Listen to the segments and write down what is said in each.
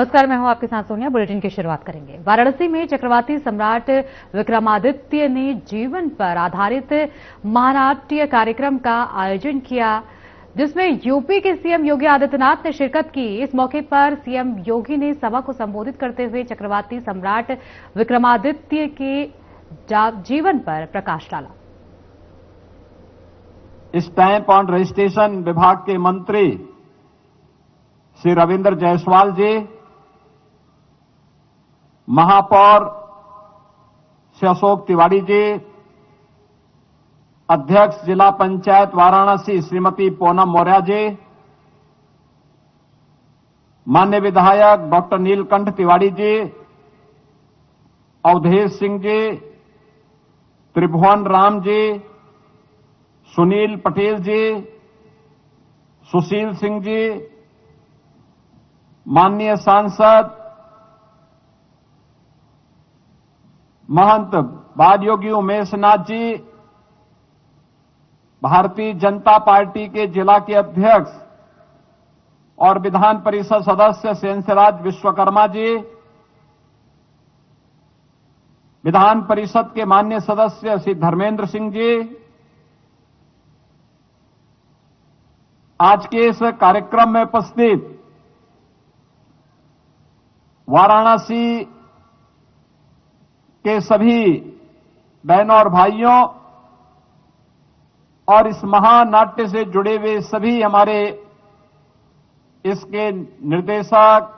नमस्कार, मैं हूं आपके साथ सोनिया। बुलेटिन की शुरुआत करेंगे। वाराणसी में चक्रवाती सम्राट विक्रमादित्य ने जीवन पर आधारित महानाट्य कार्यक्रम का आयोजन किया, जिसमें यूपी के सीएम योगी आदित्यनाथ ने शिरकत की। इस मौके पर सीएम योगी ने सभा को संबोधित करते हुए चक्रवाती सम्राट विक्रमादित्य के जीवन पर प्रकाश डाला। स्टैंप ऑन रजिस्ट्रेशन विभाग के मंत्री श्री रविंद्र जायसवाल जी, महापौर श्री अशोक तिवारी जी, अध्यक्ष जिला पंचायत वाराणसी श्रीमती पूनम मौर्य जी, माननीय विधायक डॉक्टर नीलकंठ तिवारी जी, अवधेश सिंह जी, त्रिभुवन राम जी, सुनील पटेल जी, सुशील सिंह जी, माननीय सांसद महंत बादयोगी उमेश नाथ जी, भारतीय जनता पार्टी के जिला के अध्यक्ष और विधान परिषद सदस्य शेषराज विश्वकर्मा जी, विधान परिषद के माननीय सदस्य श्री धर्मेंद्र सिंह जी, आज के इस कार्यक्रम में उपस्थित वाराणसी के सभी बहनों और भाइयों और इस महानाट्य से जुड़े हुए सभी हमारे इसके निर्देशक,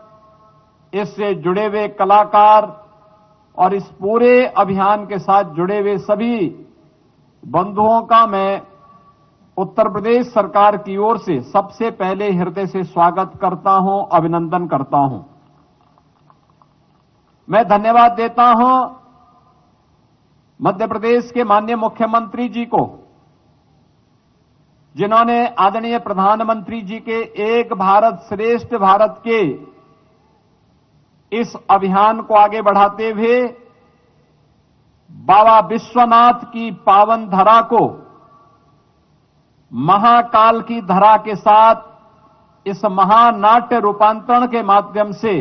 इससे जुड़े हुए कलाकार और इस पूरे अभियान के साथ जुड़े हुए सभी बंधुओं का मैं उत्तर प्रदेश सरकार की ओर से सबसे पहले हृदय से स्वागत करता हूं, अभिनंदन करता हूं। मैं धन्यवाद देता हूं मध्य प्रदेश के माननीय मुख्यमंत्री जी को, जिन्होंने आदरणीय प्रधानमंत्री जी के एक भारत श्रेष्ठ भारत के इस अभियान को आगे बढ़ाते हुए बाबा विश्वनाथ की पावन धरा को महाकाल की धरा के साथ इस महानाट्य रूपांतरण के माध्यम से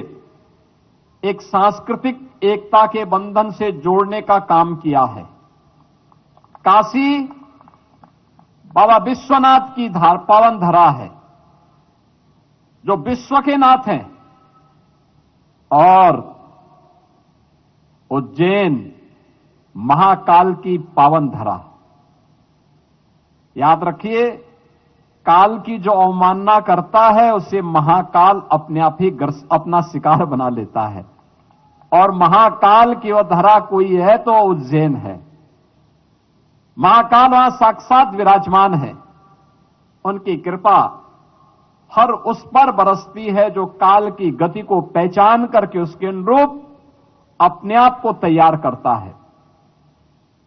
एक सांस्कृतिक एकता के बंधन से जोड़ने का काम किया है। काशी बाबा विश्वनाथ की पावन धरा है, जो विश्व के नाथ हैं, और उज्जैन महाकाल की पावन धरा। याद रखिए, काल की जो अवमानना करता है उसे महाकाल अपने आप ही अपना शिकार बना लेता है, और महाकाल की वह धरा कोई है तो उज्जैन है। महाकाल वहां साक्षात विराजमान है। उनकी कृपा हर उस पर बरसती है जो काल की गति को पहचान करके उसके अनुरूप अपने आप को तैयार करता है।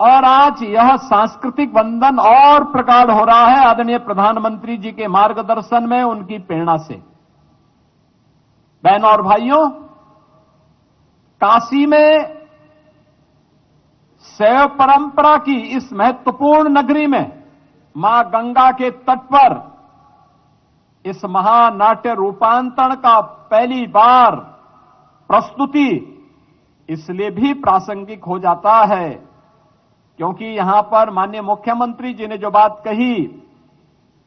और आज यह सांस्कृतिक बंधन और प्रगाढ़ हो रहा है आदरणीय प्रधानमंत्री जी के मार्गदर्शन में, उनकी प्रेरणा से। बहनों और भाइयों, काशी में शैव परंपरा की इस महत्वपूर्ण नगरी में मां गंगा के तट पर इस महानाट्य रूपांतरण का पहली बार प्रस्तुति इसलिए भी प्रासंगिक हो जाता है क्योंकि यहां पर माननीय मुख्यमंत्री जी ने जो बात कही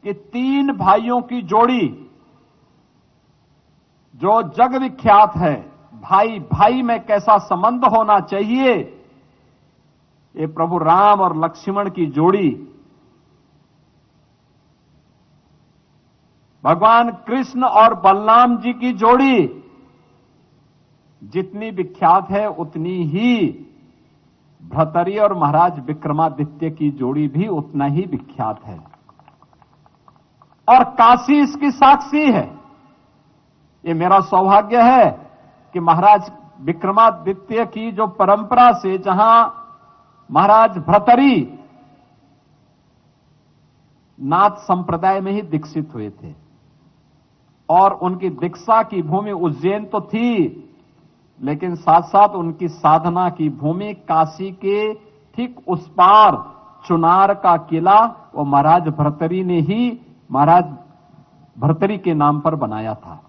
कि तीन भाइयों की जोड़ी जो जग विख्यात है, भाई भाई में कैसा संबंध होना चाहिए, ये प्रभु राम और लक्ष्मण की जोड़ी, भगवान कृष्ण और बलराम जी की जोड़ी जितनी विख्यात है उतनी ही भ्रतरी और महाराज विक्रमादित्य की जोड़ी भी उतना ही विख्यात है। और काशी इसकी साक्षी है। ये मेरा सौभाग्य है कि महाराज विक्रमादित्य की जो परंपरा से, जहां महाराज भ्रतरी नाथ संप्रदाय में ही दीक्षित हुए थे और उनकी दीक्षा की भूमि उज्जैन तो थी, लेकिन साथ साथ उनकी साधना की भूमि काशी के ठीक उस पार चुनार का किला वो महाराज भर्तरी ने ही महाराज भर्तरी के नाम पर बनाया था।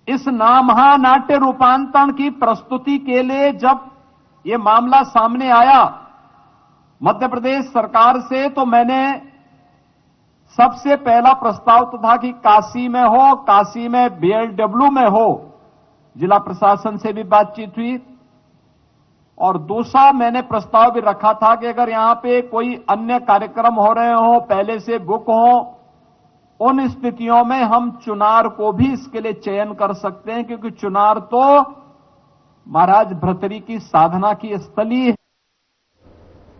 इस महानाट्य रूपांतरण की प्रस्तुति के लिए जब ये मामला सामने आया मध्य प्रदेश सरकार से, तो मैंने सबसे पहला प्रस्ताव तो था कि काशी में हो, काशी में बीएलडब्ल्यू में हो। जिला प्रशासन से भी बातचीत हुई और दूसरा मैंने प्रस्ताव भी रखा था कि अगर यहां पे कोई अन्य कार्यक्रम हो रहे हो, पहले से बुक हो, उन स्थितियों में हम चुनार को भी इसके लिए चयन कर सकते हैं, क्योंकि चुनार तो महाराज भर्तृहरि की साधना की स्थली है।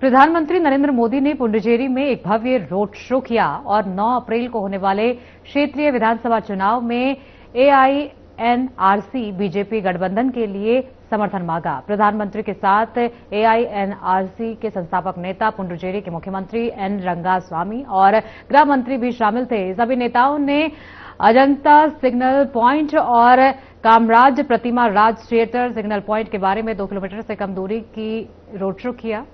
प्रधानमंत्री नरेंद्र मोदी ने पुडुचेरी में एक भव्य रोड शो किया और 9 अप्रैल को होने वाले क्षेत्रीय विधानसभा चुनाव में एआईएनआरसी बीजेपी गठबंधन के लिए समर्थन मांगा। प्रधानमंत्री के साथ एआईएनआरसी के संस्थापक नेता पुडुचेरी के मुख्यमंत्री एन रंगास्वामी और गृह मंत्री भी शामिल थे। सभी नेताओं ने अजंता सिग्नल पॉइंट और कामराज प्रतिमा राज थिएटर सिग्नल पॉइंट के बारे में 2 किलोमीटर से कम दूरी की रोड शो किया।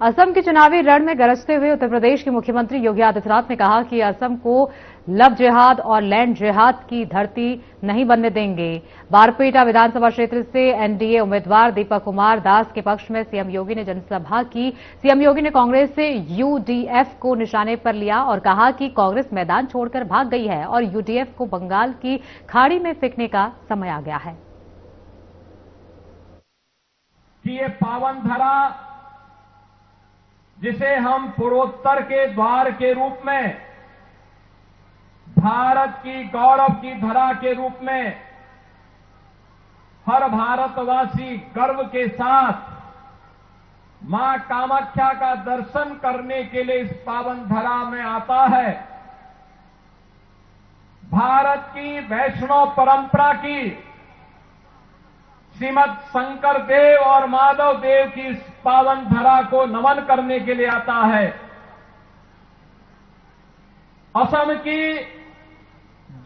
असम के चुनावी रण में गरजते हुए उत्तर प्रदेश के मुख्यमंत्री योगी आदित्यनाथ ने कहा कि असम को लव जिहाद और लैंड जिहाद की धरती नहीं बनने देंगे। बारपेटा विधानसभा क्षेत्र से एनडीए उम्मीदवार दीपक कुमार दास के पक्ष में सीएम योगी ने जनसभा की। सीएम योगी ने कांग्रेस से यूडीएफ को निशाने पर लिया और कहा कि कांग्रेस मैदान छोड़कर भाग गई है और यूडीएफ को बंगाल की खाड़ी में फेंकने का समय आ गया है। कि ये पावन धरा जिसे हम पूर्वोत्तर के द्वार के रूप में, भारत की गौरव की धरा के रूप में हर भारतवासी गर्व के साथ मां कामाख्या का दर्शन करने के लिए इस पावन धरा में आता है। भारत की वैष्णव परंपरा की श्रीमद शंकर देव और माधव देव की इस पावन धरा को नमन करने के लिए आता है। असम की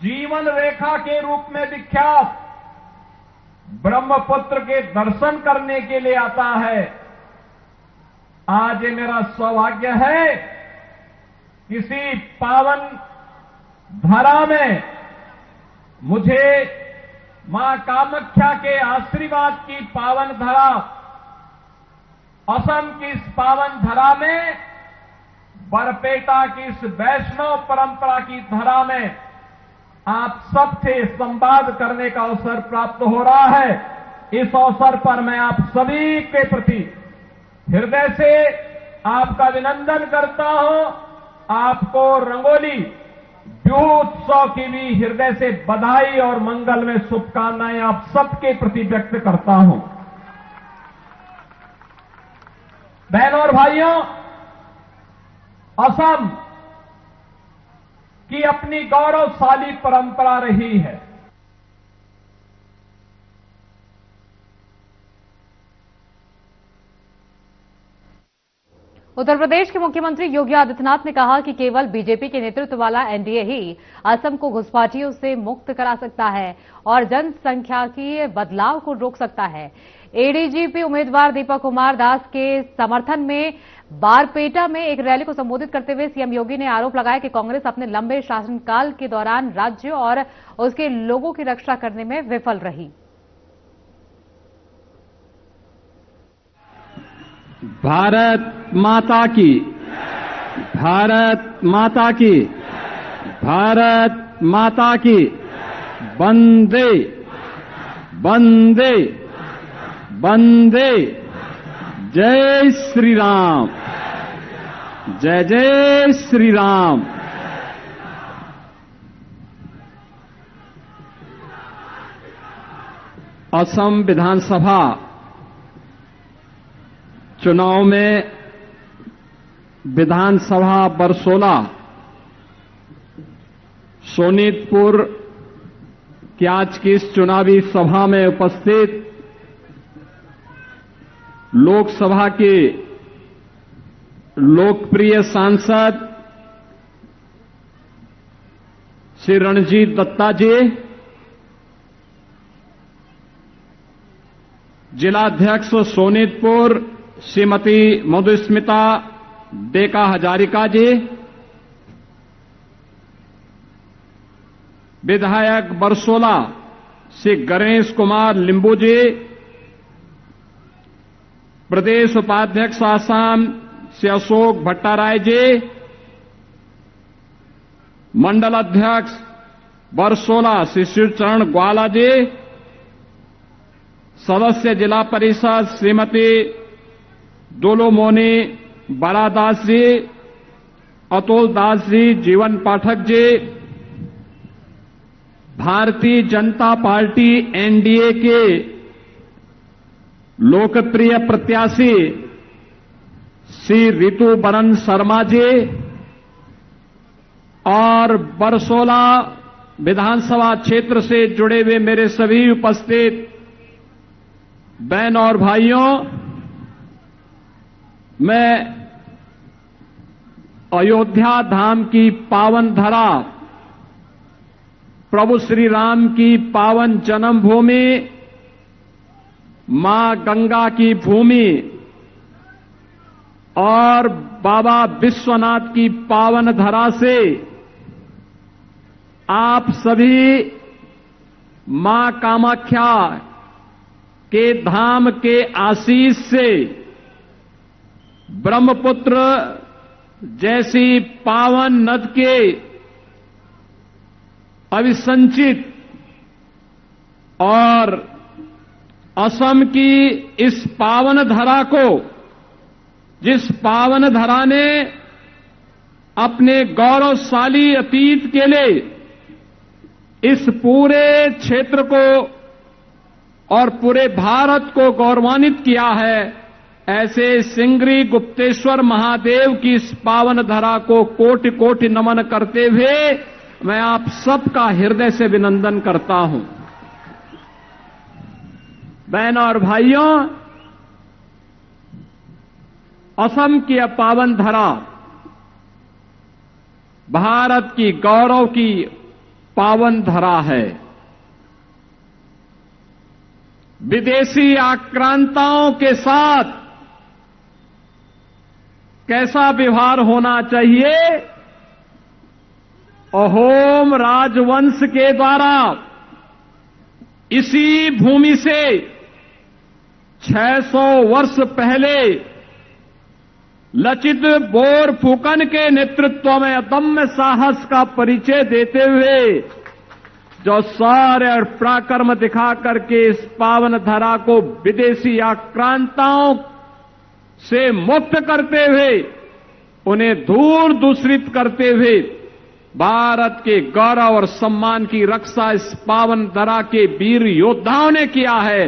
जीवन रेखा के रूप में विख्यात ब्रह्मपुत्र के दर्शन करने के लिए आता है। आज ये मेरा सौभाग्य है किसी पावन धरा में मुझे मां कामाख्या के आशीर्वाद की पावन धरा, असम की इस पावन धरा में, बरपेटा की इस वैष्णव परंपरा की धरा में आप सबसे संवाद करने का अवसर प्राप्त हो रहा है। इस अवसर पर मैं आप सभी के प्रति हृदय से आपका अभिनंदन करता हूं। आपको रंगोली बिहू उत्सव की भी हृदय से बधाई और मंगल में शुभकामनाएं आप सबके प्रति व्यक्त करता हूं। बहनों और भाइयों, असम की अपनी गौरवशाली परंपरा रही है। उत्तर प्रदेश के मुख्यमंत्री योगी आदित्यनाथ ने कहा कि केवल बीजेपी के नेतृत्व वाला एनडीए ही असम को घुसपैठियों से मुक्त करा सकता है और जनसंख्याकीय बदलाव को रोक सकता है। एडीजीपी उम्मीदवार दीपक कुमार दास के समर्थन में बारपेटा में एक रैली को संबोधित करते हुए सीएम योगी ने आरोप लगाया कि कांग्रेस अपने लंबे शासनकाल के दौरान राज्य और उसके लोगों की रक्षा करने में विफल रही। भारत माता की, भारत माता की, भारत माता की, वंदे वंदे वंदे, जय श्री राम, जय जय श्री राम। असम विधानसभा चुनाव में विधानसभा बरसोला, सोनीतपुर, कि आज की इस चुनावी सभा में उपस्थित लोकसभा के लोकप्रिय सांसद श्री रणजीत दत्ता जी, जिलाध्यक्ष सोनीतपुर श्रीमती मधुस्मिता डेका हजारिका जी, विधायक बरसोला श्री गणेश कुमार लिंबू जी, प्रदेश उपाध्यक्ष आसाम श्री अशोक भट्टाराय जी, मंडल अध्यक्ष बरसोला श्री शिवचरण ग्वाला जी, सदस्य जिला परिषद श्रीमती दोलोमोनी बरादास जी, अतुल दास जी, जीवन पाठक जी, भारतीय जनता पार्टी एनडीए के लोकप्रिय प्रत्याशी श्री रितु बरन शर्मा जी और बरसोला विधानसभा क्षेत्र से जुड़े हुए मेरे सभी उपस्थित बहन और भाइयों, मैं अयोध्या धाम की पावन धरा, प्रभु श्री राम की पावन जन्मभूमि, मां गंगा की भूमि और बाबा विश्वनाथ की पावन धरा से आप सभी मां कामाख्या के धाम के आशीष से ब्रह्मपुत्र जैसी पावन नद के अविसंचित और असम की इस पावन धरा को, जिस पावन धरा ने अपने गौरवशाली अतीत के लिए इस पूरे क्षेत्र को और पूरे भारत को गौरवान्वित किया है, ऐसे सिंगरी गुप्तेश्वर महादेव की इस पावन धरा को कोटि कोटि नमन करते हुए मैं आप सबका हृदय से अभिनंदन करता हूं। बहनों और भाइयों, असम की यह पावन धरा भारत की गौरव की पावन धरा है। विदेशी आक्रांताओं के साथ कैसा व्यवहार होना चाहिए, अहोम राजवंश के द्वारा इसी भूमि से 600 वर्ष पहले लचित बोरफुकन के नेतृत्व में अदम्य साहस का परिचय देते हुए जो शौर्य और पराक्रम दिखा करके इस पावन धरा को विदेशी आक्रांताओं से मुक्त करते हुए, उन्हें दूर दूषित करते हुए भारत के गौरव और सम्मान की रक्षा इस पावन धरा के वीर योद्धाओं ने किया है।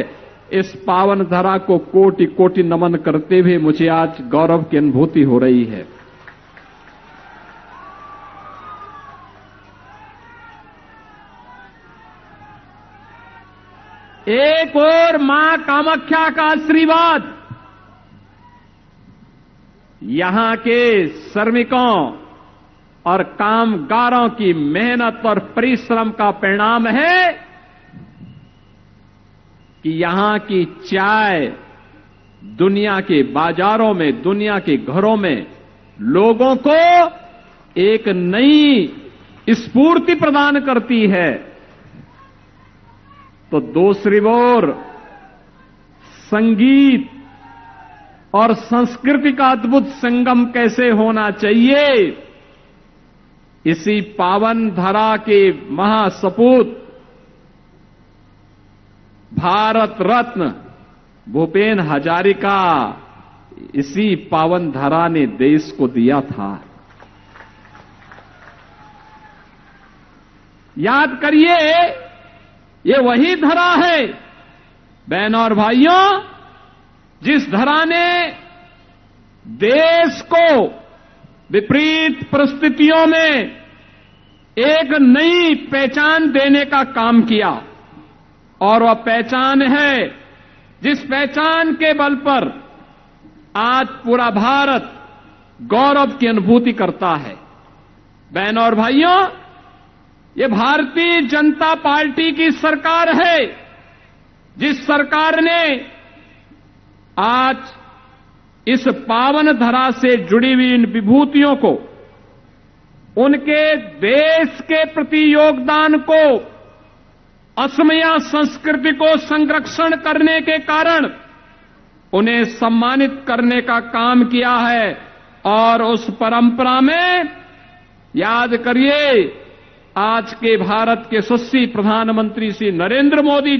इस पावन धरा को कोटि कोटि नमन करते हुए मुझे आज गौरव की अनुभूति हो रही है। एक और मां कामाख्या का आशीर्वाद यहां के श्रमिकों और कामगारों की मेहनत और परिश्रम का परिणाम है कि यहां की चाय दुनिया के बाजारों में, दुनिया के घरों में लोगों को एक नई स्फूर्ति प्रदान करती है। तो दूसरी ओर संगीत और संस्कृति का अद्भुत संगम कैसे होना चाहिए, इसी पावन धरा के महासपूत भारत रत्न भूपेन हजारिका इसी पावन धरा ने देश को दिया था। याद करिए, ये वही धरा है बहनों और भाइयों, जिस धरा ने देश को विपरीत परिस्थितियों में एक नई पहचान देने का काम किया और वह पहचान है जिस पहचान के बल पर आज पूरा भारत गौरव की अनुभूति करता है। बहनों और भाइयों, ये भारतीय जनता पार्टी की सरकार है, जिस सरकार ने आज इस पावन धरा से जुड़ी हुई इन विभूतियों को, उनके देश के प्रति योगदान को, असमिया संस्कृति को संरक्षण करने के कारण उन्हें सम्मानित करने का काम किया है। और उस परंपरा में याद करिए, आज के भारत के यशस्वी प्रधानमंत्री श्री नरेंद्र मोदी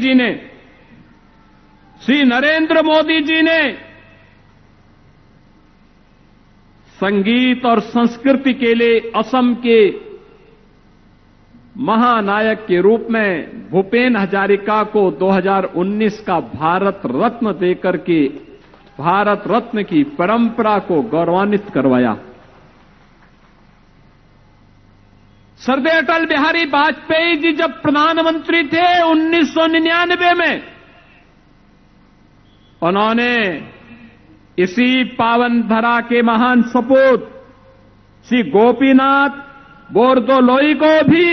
जी ने संगीत और संस्कृति के लिए असम के महानायक के रूप में भूपेन हजारिका को 2019 का भारत रत्न देकर के भारत रत्न की परंपरा को गौरवान्वित करवाया। सरदार अटल बिहारी वाजपेयी जी जब प्रधानमंत्री थे 1999 में, उन्होंने इसी पावन धरा के महान सपूत श्री गोपीनाथ बोरदोलोई को भी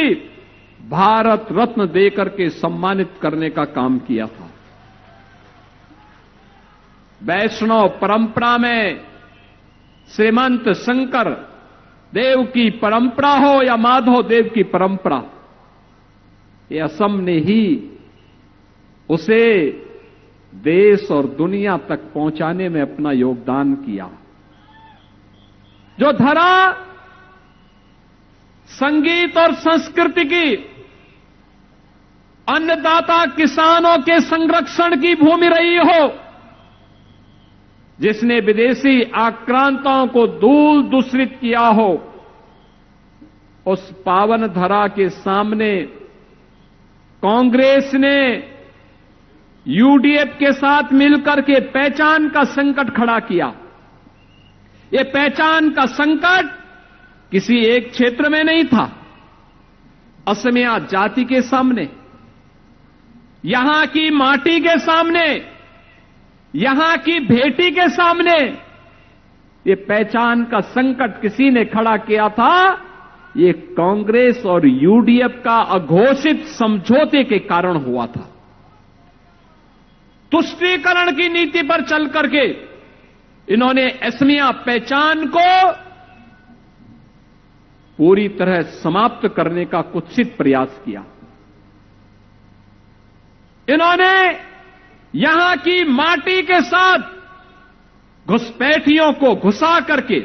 भारत रत्न देकर के सम्मानित करने का काम किया था। वैष्णव परंपरा में श्रीमंत शंकर देव की परंपरा हो या माधव देव की परंपरा, ये असम ने ही उसे देश और दुनिया तक पहुंचाने में अपना योगदान किया। जो धरा संगीत और संस्कृति की, अन्नदाता किसानों के संरक्षण की भूमि रही हो, जिसने विदेशी आक्रांताओं को दूर दूषित किया हो, उस पावन धरा के सामने कांग्रेस ने यूडीएफ के साथ मिलकर के पहचान का संकट खड़ा किया। ये पहचान का संकट किसी एक क्षेत्र में नहीं था, असमिया जाति के सामने, यहां की माटी के सामने, यहां की बेटी के सामने ये पहचान का संकट किसी ने खड़ा किया था। ये कांग्रेस और यूडीएफ का अघोषित समझौते के कारण हुआ था। तुष्टीकरण की नीति पर चल करके इन्होंने असमिया पहचान को पूरी तरह समाप्त करने का कुत्सित प्रयास किया। इन्होंने यहां की माटी के साथ घुसपैठियों को घुसा करके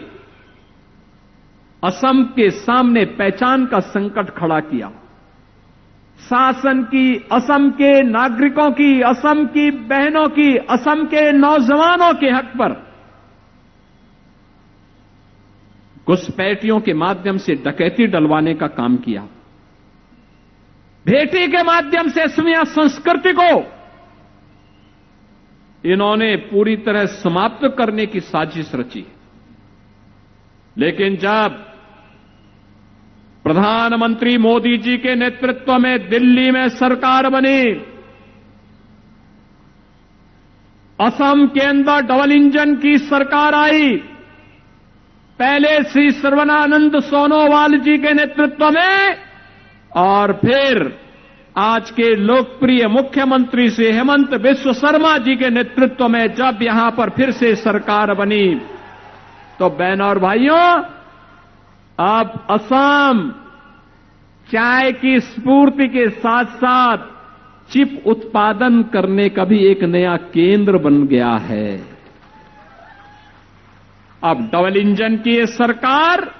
असम के सामने पहचान का संकट खड़ा किया। शासन की, असम के नागरिकों की, असम की बहनों की, असम के नौजवानों के हक पर घुसपैठियों के माध्यम से डकैती डलवाने का काम किया। बेटी के माध्यम से असमिया संस्कृति को इन्होंने पूरी तरह समाप्त करने की साजिश रची। लेकिन जब प्रधानमंत्री मोदी जी के नेतृत्व में दिल्ली में सरकार बनी, असम के अंदर डबल इंजन की सरकार आई, पहले श्री सर्बानंद सोनोवाल जी के नेतृत्व में और फिर आज के लोकप्रिय मुख्यमंत्री श्री हेमंत बिस्व शर्मा जी के नेतृत्व में जब यहां पर फिर से सरकार बनी, तो बहनों और भाइयों, अब असम चाय की स्फूर्ति के साथ साथ चिप उत्पादन करने का भी एक नया केंद्र बन गया है। अब डबल इंजन की ये सरकार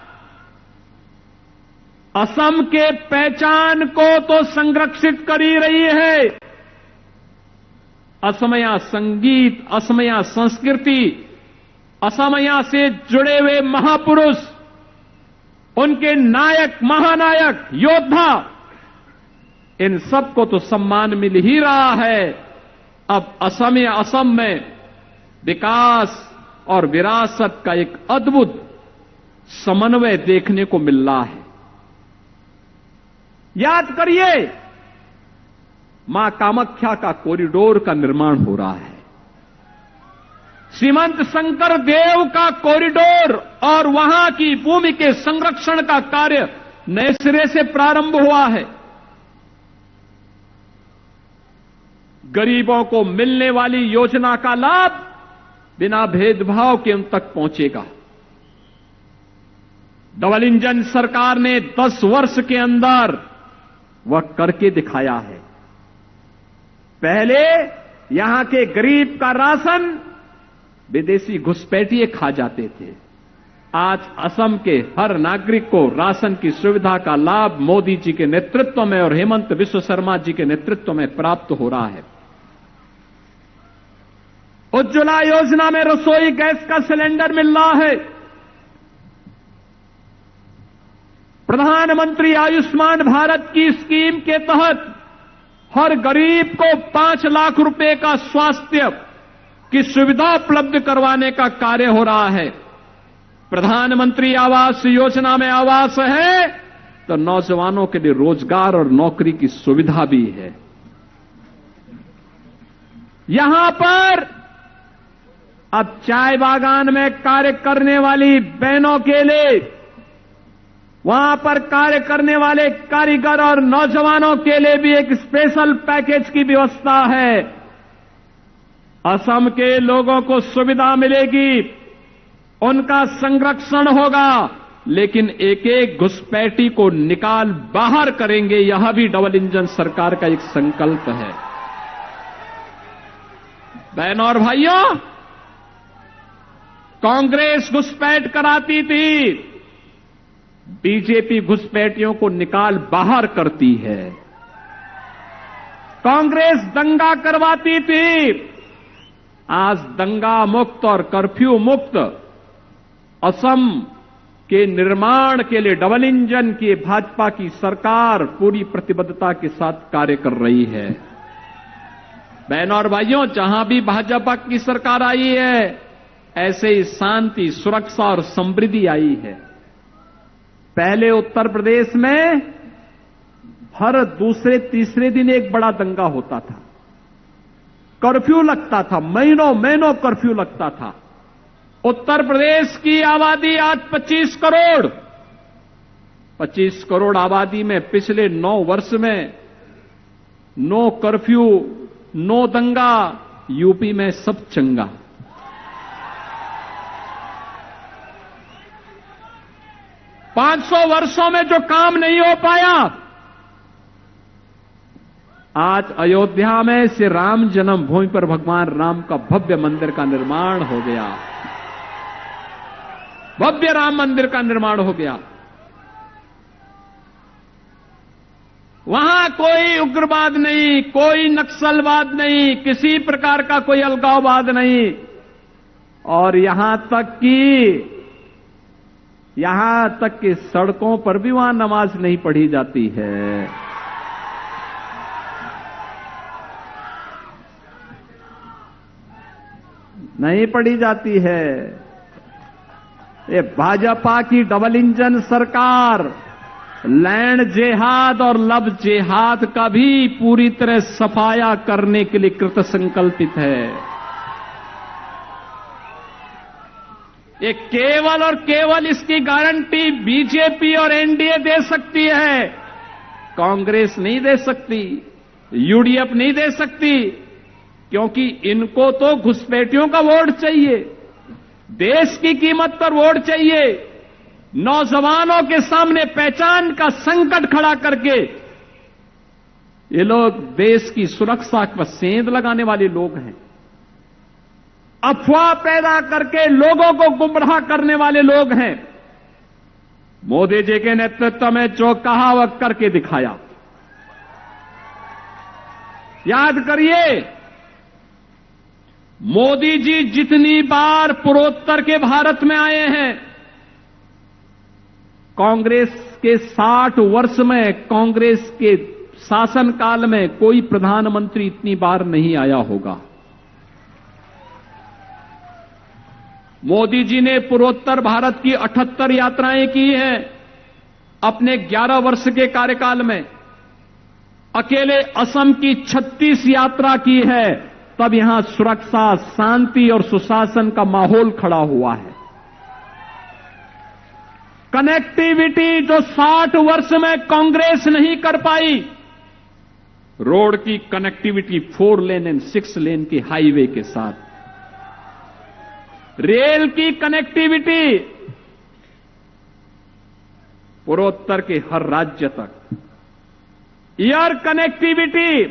असम के पहचान को तो संरक्षित कर ही रही है, असमिया संगीत, असमिया संस्कृति, असमिया से जुड़े हुए महापुरुष, उनके नायक, महानायक, योद्धा, इन सबको तो सम्मान मिल ही रहा है। अब असम में विकास और विरासत का एक अद्भुत समन्वय देखने को मिल रहा है। याद करिए, मां कामाख्या का कॉरिडोर का निर्माण हो रहा है, श्रीमंत शंकर देव का कॉरिडोर और वहां की भूमि के संरक्षण का कार्य नए सिरे से प्रारंभ हुआ है। गरीबों को मिलने वाली योजना का लाभ बिना भेदभाव के उन तक पहुंचेगा। डबल इंजन सरकार ने 10 वर्ष के अंदर वह करके दिखाया है। पहले यहां के गरीब का राशन विदेशी घुसपैठिए खा जाते थे। आज असम के हर नागरिक को राशन की सुविधा का लाभ मोदी जी के नेतृत्व में और हेमंत बिस्व शर्मा जी के नेतृत्व में प्राप्त हो रहा है। उज्ज्वला योजना में रसोई गैस का सिलेंडर मिल रहा है। प्रधानमंत्री आयुष्मान भारत की स्कीम के तहत हर गरीब को 5 लाख रुपए का स्वास्थ्य की सुविधा उपलब्ध करवाने का कार्य हो रहा है। प्रधानमंत्री आवास योजना में आवास है तो नौजवानों के लिए रोजगार और नौकरी की सुविधा भी है। यहां पर अब चाय बागान में कार्य करने वाली बहनों के लिए, वहां पर कार्य करने वाले कारीगर और नौजवानों के लिए भी एक स्पेशल पैकेज की व्यवस्था है। असम के लोगों को सुविधा मिलेगी, उनका संरक्षण होगा, लेकिन एक एक घुसपैठी को निकाल बाहर करेंगे। यह भी डबल इंजन सरकार का एक संकल्प है। बहनों और भाइयों, कांग्रेस घुसपैठ कराती थी, बीजेपी घुसपैठियों को निकाल बाहर करती है। कांग्रेस दंगा करवाती थी, आज दंगा मुक्त और कर्फ्यू मुक्त असम के निर्माण के लिए डबल इंजन की भाजपा की सरकार पूरी प्रतिबद्धता के साथ कार्य कर रही है। बहनों और भाइयों, जहां भी भाजपा की सरकार आई है, ऐसे ही शांति, सुरक्षा और समृद्धि आई है। पहले उत्तर प्रदेश में हर दूसरे तीसरे दिन एक बड़ा दंगा होता था, कर्फ्यू लगता था, महीनों महीनों कर्फ्यू लगता था। उत्तर प्रदेश की आबादी आज 25 करोड़। 25 करोड़ आबादी में पिछले 9 वर्ष में नो कर्फ्यू, नो दंगा, यूपी में सब चंगा। पांच 500 वर्षों में जो काम नहीं हो पाया, आज अयोध्या में श्री राम जन्मभूमि पर भगवान राम का भव्य मंदिर का निर्माण हो गया। भव्य राम मंदिर का निर्माण हो गया। वहां कोई उग्रवाद नहीं, कोई नक्सलवाद नहीं, किसी प्रकार का कोई अलगाववाद नहीं। और यहां तक कि सड़कों पर भी वहां नमाज नहीं पढ़ी जाती है। नहीं पढ़ी जाती है। ये भाजपा की डबल इंजन सरकार लैंड जेहाद और लव जेहाद का भी पूरी तरह सफाया करने के लिए कृत संकल्पित है। ये केवल और केवल इसकी गारंटी बीजेपी और एनडीए दे सकती है, कांग्रेस नहीं दे सकती, यूडीएफ नहीं दे सकती, क्योंकि इनको तो घुसपैठियों का वोट चाहिए, देश की कीमत पर वोट चाहिए। नौजवानों के सामने पहचान का संकट खड़ा करके ये लोग देश की सुरक्षा पर सेंध लगाने वाले लोग हैं। अफवाह पैदा करके लोगों को गुमराह करने वाले लोग हैं। मोदी जी के नेतृत्व में जो कहा वह करके दिखाया। याद करिए, मोदी जी जितनी बार पूर्वोत्तर के भारत में आए हैं, कांग्रेस के 60 वर्ष में, कांग्रेस के शासनकाल में कोई प्रधानमंत्री इतनी बार नहीं आया होगा। मोदी जी ने पूर्वोत्तर भारत की 78 यात्राएं की हैं अपने 11 वर्ष के कार्यकाल में। अकेले असम की 36 यात्रा की है, तब यहां सुरक्षा, शांति और सुशासन का माहौल खड़ा हुआ है। कनेक्टिविटी जो 60 वर्ष में कांग्रेस नहीं कर पाई, रोड की कनेक्टिविटी 4 लेन एंड 6 लेन की हाईवे के साथ, रेल की कनेक्टिविटी पूर्वोत्तर के हर राज्य तक, एयर कनेक्टिविटी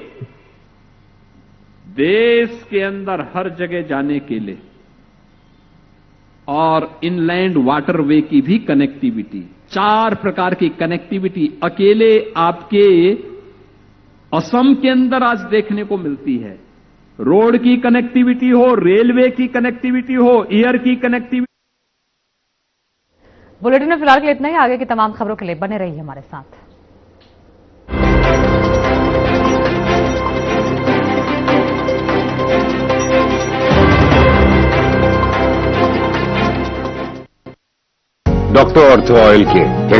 देश के अंदर हर जगह जाने के लिए, और इनलैंड वाटरवे की भी कनेक्टिविटी, 4 प्रकार की कनेक्टिविटी अकेले आपके असम के अंदर आज देखने को मिलती है। रोड की कनेक्टिविटी हो, रेलवे की कनेक्टिविटी हो, एयर की कनेक्टिविटी। बुलेटिन में फिलहाल के लिए इतना ही। आगे की तमाम खबरों के लिए बने रहिए हमारे साथ। डॉक्टर ऑर्थो ऑयल के